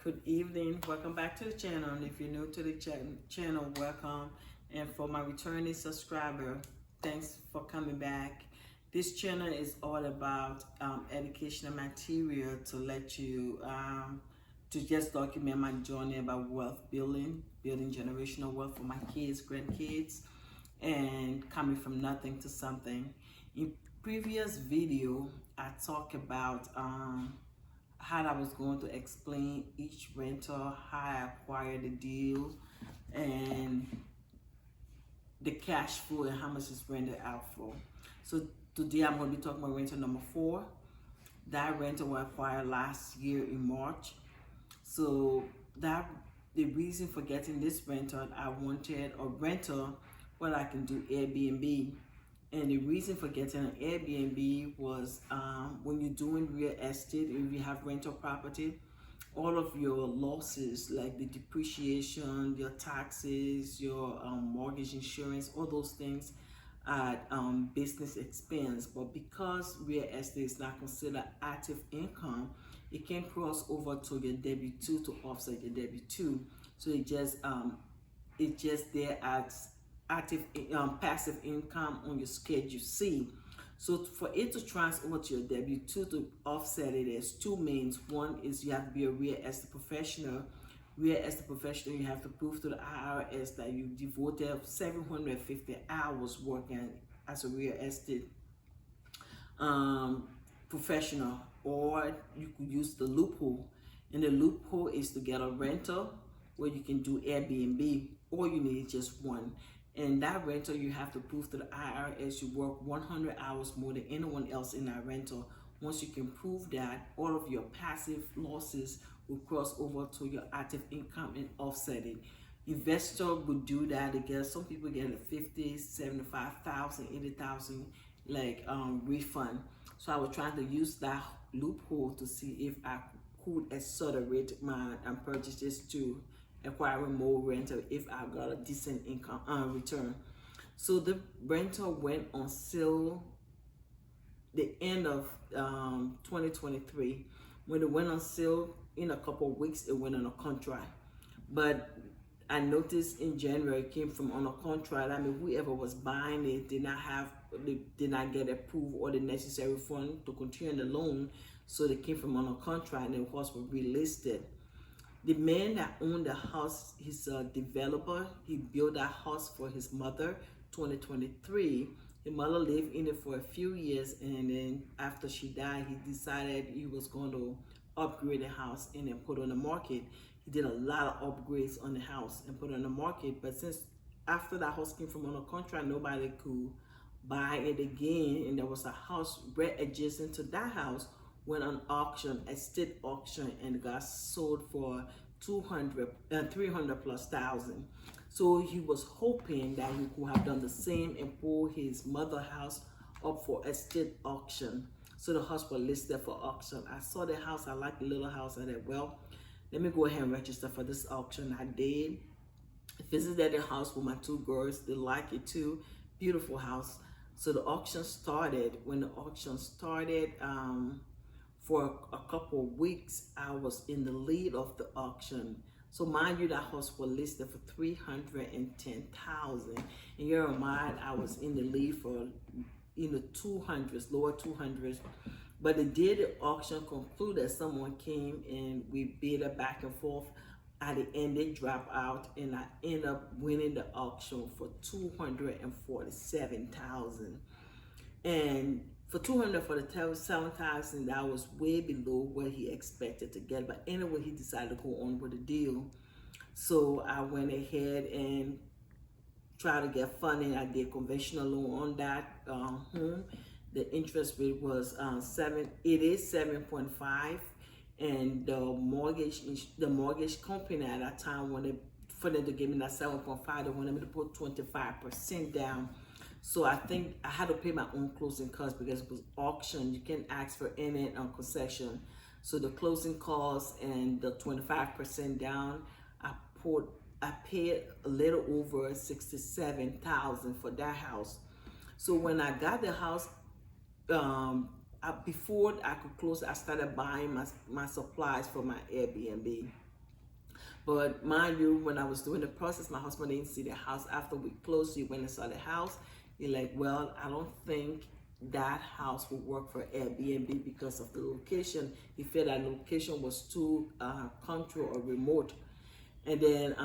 Good evening. Welcome back to the channel. And if you're new to the channel, welcome. And for my returning subscriber, thanks for coming back. This channel is all about educational material to let you to just document my journey about wealth building generational wealth for my kids, grandkids, and coming from nothing to something. In previous video, I talked about how I was going to explain each rental, how I acquired the deal, and the cash flow and how much is rented out for. So today I'm going to be talking about rental number 4. That rental was acquired last year in March. So that the reason for getting this rental, I wanted a rental where I can do Airbnb. And the reason for getting an Airbnb was when you're doing real estate, if you have rental property, all of your losses, like the depreciation, your taxes, your mortgage insurance, all those things are business expense. But because real estate is not considered active income, it can cross over to your W-2 to offset your W-2. So it just there as active passive income on your Schedule C. So for it to transfer over to your W-2 to offset it, there's two means. One is you have to be a real estate professional. Real estate professional, you have to prove to the IRS that you devoted 750 hours working as a real estate professional, or you could use the loophole. And the loophole is to get a rental where you can do Airbnb, or you need just one. And that rental, you have to prove to the IRS you work 100 hours more than anyone else in that rental. Once you can prove that, all of your passive losses will cross over to your active income and offset it. Investor would do that. Again, some people get a 50, 75,000, 80,000 refund. So I was trying to use that loophole to see if I could accelerate my purchases to acquiring more rental if I got a decent income return. So the rental went on sale the end of 2023. When it went on sale, in a couple of weeks, it went on a contract. But I noticed in January it came from on a contract. I mean, whoever was buying it did not get approved or the necessary fund to continue the loan. So they came from on a contract and the house was relisted. The man that owned the house, he's a developer. He built that house for his mother, 2023. His mother lived in it for a few years, and then after she died, he decided he was going to upgrade the house and then put on the market. He did a lot of upgrades on the house and put on the market. But since after that house came from on a contract, nobody could buy it again, and there was a house right adjacent to that house went on auction, a state auction, and got sold for 300 plus thousand. So he was hoping that he could have done the same and pull his mother house up for a state auction. So the house was listed for auction. I saw the house, I liked the little house. I said, well, let me go ahead and register for this auction. I did. Visited the house with my 2 girls. They like it too. Beautiful house. So the auction started. When the auction started, for a couple of weeks, I was in the lead of the auction. So mind you, that house was listed for $310,000. And you're in mind, I was in the lead for 200s, lower 200s. But the day the auction concluded, someone came and we bid it back and forth. At the end, they dropped out, and I ended up winning the auction for $247,000. And for $247,000, that was way below what he expected to get. But anyway, he decided to go on with the deal. So I went ahead and tried to get funding. I did conventional loan on that home. The interest rate was 7.5, and the mortgage company at that time wanted for them to give me that 7.5. They wanted me to put 25% down. So I think I had to pay my own closing costs because it was auction. You can't ask for any concession. So the closing costs and the 25% down, I paid a little over $67,000 for that house. So when I got the house, before I could close, I started buying my supplies for my Airbnb. But mind you, when I was doing the process, my husband didn't see the house. After we closed, he went and saw the house. He's like, well, I don't think that house would work for Airbnb because of the location. He felt that location was too country or remote. And then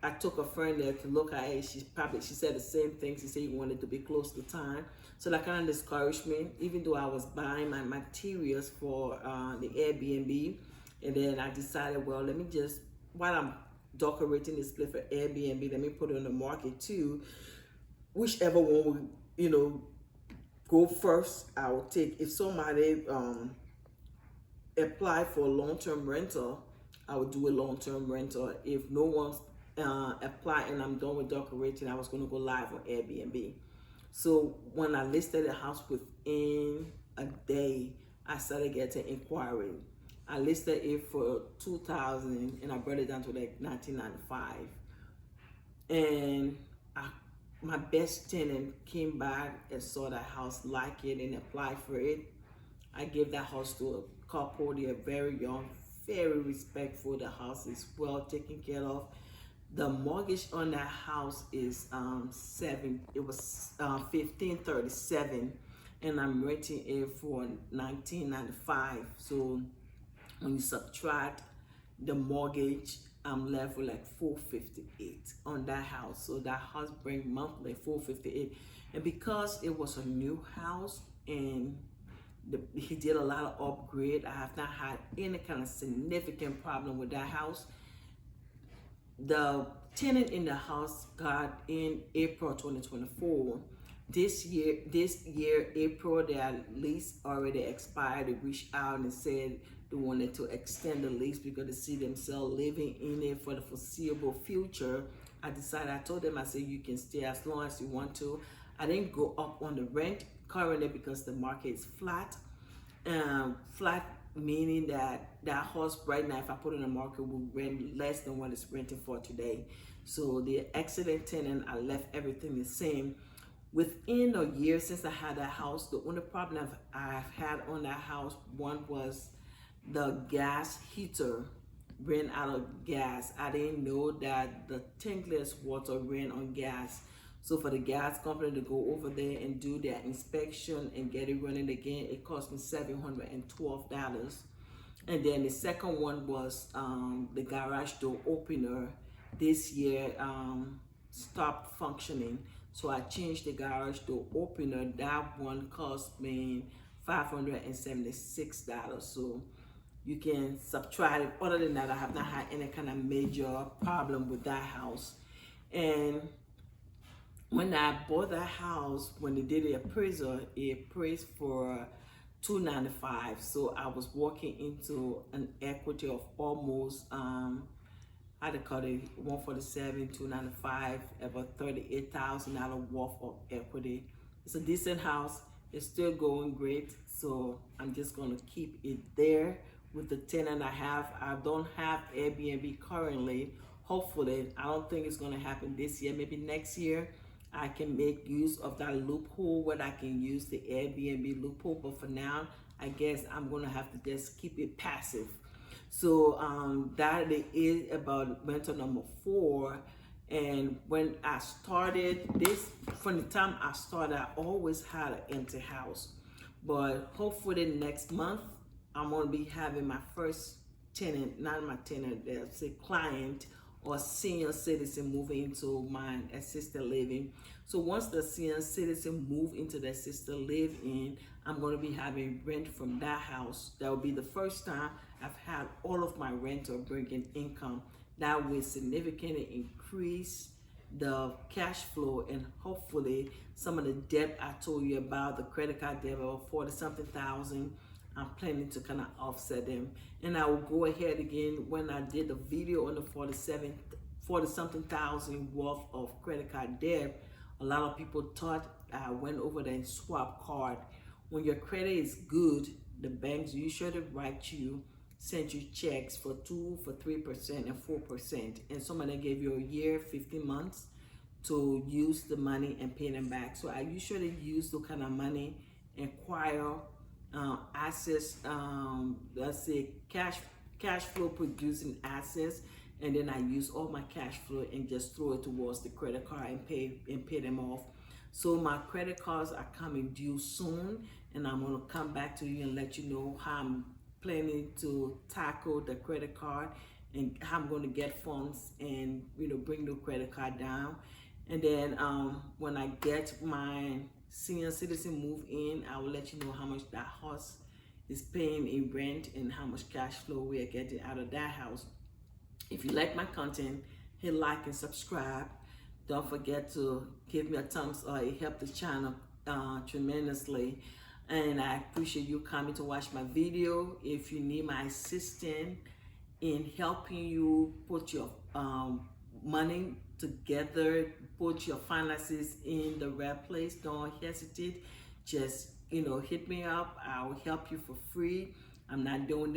I took a friend there to look at it. She said the same thing. She said he wanted to be close to town. So that kind of discouraged me, even though I was buying my materials for the Airbnb. And then I decided, well, let me just, while I'm decorating this place for Airbnb, let me put it on the market too. Whichever one would, go first, I will take. If somebody apply for a long-term rental, I would do a long-term rental. If no one's apply and I'm done with decorating, I was going to go live on Airbnb. So when I listed the house, within a day, I started getting inquiry. I listed it for $2,000 and I brought it down to like $1,995. And my best tenant came back and saw that house, liked it, and applied for it. I gave that house to a couple. They are very young, very respectful. The house is well taken care of. The mortgage on that house is $1,537, and I'm renting it for $1,995. So when you subtract the mortgage, I'm left with like $458 on that house. So that house brings monthly $458, and because it was a new house and he did a lot of upgrade, I have not had any kind of significant problem with that house. The tenant in the house got in April 2024. This year, April, their lease already expired. They reached out and said they wanted to extend the lease because they see themselves living in it for the foreseeable future. I told them, I said, you can stay as long as you want to. I didn't go up on the rent currently because the market is flat. Flat meaning that house right now, if I put it in the market, will rent less than what it's renting for today. So the excellent tenant, I left everything the same. Within a year since I had that house, the only problem I've had on that house, one was the gas heater ran out of gas. I didn't know that the tankless water ran on gas. So for the gas company to go over there and do their inspection and get it running again, it cost me $712. And then the second one was the garage door opener this year stopped functioning. So I changed the garage door opener. That one cost me $576. So you can subtract it. Other than that, I have not had any kind of major problem with that house. And when I bought that house, when they did the appraisal, it appraised for $295. So I was walking into an equity of almost how to call it, $147, $295, about $38,000 worth of equity. It's a decent house. It's still going great. So I'm just gonna keep it there with the tenant I have. I don't have Airbnb currently. Hopefully, I don't think it's gonna happen this year. Maybe next year, I can make use of that loophole where I can use the Airbnb loophole. But for now, I guess I'm gonna have to just keep it passive. So that is about rental number 4. And when I started this, from the time I started, I always had an empty house. But hopefully next month, I'm gonna be having my first tenant, not my tenant, that's a client or senior citizen moving into my assisted living. So once the senior citizen move into the assisted living, I'm going to be having rent from that house. That will be the first time I've had all of my rental bringing income. That will significantly increase the cash flow, and hopefully some of the debt I told you about, the credit card debt of 40-something thousand, I'm planning to kind of offset them. And I will go ahead again when I did the video on the 40-something thousand worth of credit card debt. A lot of people thought I went over there and swap card. When your credit is good, the banks usually write you, send you checks for 2%, for 3%, and 4%. And some of them gave you a year, 15 months to use the money and pay them back. So I usually use the kind of money, acquire assets, let's say cash flow producing assets, and then I use all my cash flow and just throw it towards the credit card and pay them off. So my credit cards are coming due soon, and I'm gonna come back to you and let you know how I'm planning to tackle the credit card and how I'm gonna get funds and bring the credit card down. And then when I get my senior citizen move in, I will let you know how much that house is paying in rent and how much cash flow we are getting out of that house. If you like my content, hit like and subscribe. Don't forget to give me a thumbs up. It helps the channel tremendously. And I appreciate you coming to watch my video. If you need my assistance in helping you put your money together, put your finances in the right place, don't hesitate. Just hit me up. I'll help you for free. I'm not doing